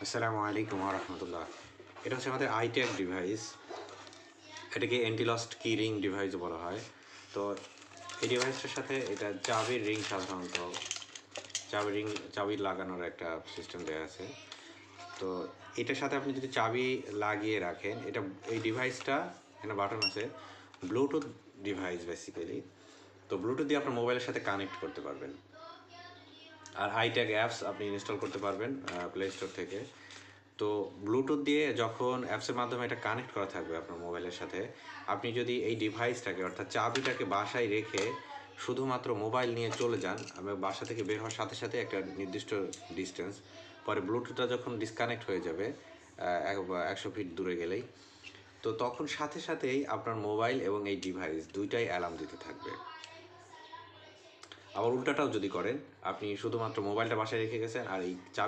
আসসালামু আলাইকুম রহমতুল্লাহ। এটা হচ্ছে আমাদের আইটেক ডিভাইস। এটাকে অ্যান্টি লস্ট কি রিং ডিভাইস বলা হয়। তো এই ডিভাইসটার সাথে এটা চাবির রিং, সাধারণত চাবি লাগানোর একটা সিস্টেম দেওয়া আছে। তো এটার সাথে আপনি যদি চাবি লাগিয়ে রাখেন, এই ডিভাইসটা এখানে বাটন আছে, ব্লুটুথ ডিভাইস বেসিক্যালি। তো ব্লুটুথ দিয়ে আপনার মোবাইলের সাথে কানেক্ট করতে পারবেন। আর আইট্যাগ অ্যাপস আপনি ইনস্টল করতে পারবেন প্লে স্টোর থেকে। তো ব্লুটুথ দিয়ে যখন অ্যাপসের মাধ্যমে এটা কানেক্ট করা থাকবে আপনার মোবাইলের সাথে, আপনি যদি এই ডিভাইসটাকে অর্থাৎ চাবিটাকে বাসায় রেখে শুধুমাত্র মোবাইল নিয়ে চলে যান, আমি বাসা থেকে বের হওয়ার সাথে সাথে একটা নির্দিষ্ট ডিস্টেন্স পরে ব্লুটুথটা যখন ডিসকানেক্ট হয়ে যাবে 100 ফিট দূরে গেলেই, তো তখন সাথে সাথেই আপনার মোবাইল এবং এই ডিভাইস দুইটাই অ্যালার্ম দিতে থাকবে। আবার উল্টাটাও যদি করেন, আপনি শুধুমাত্র মোবাইলটা বাসায় রেখে গেছেন আর এই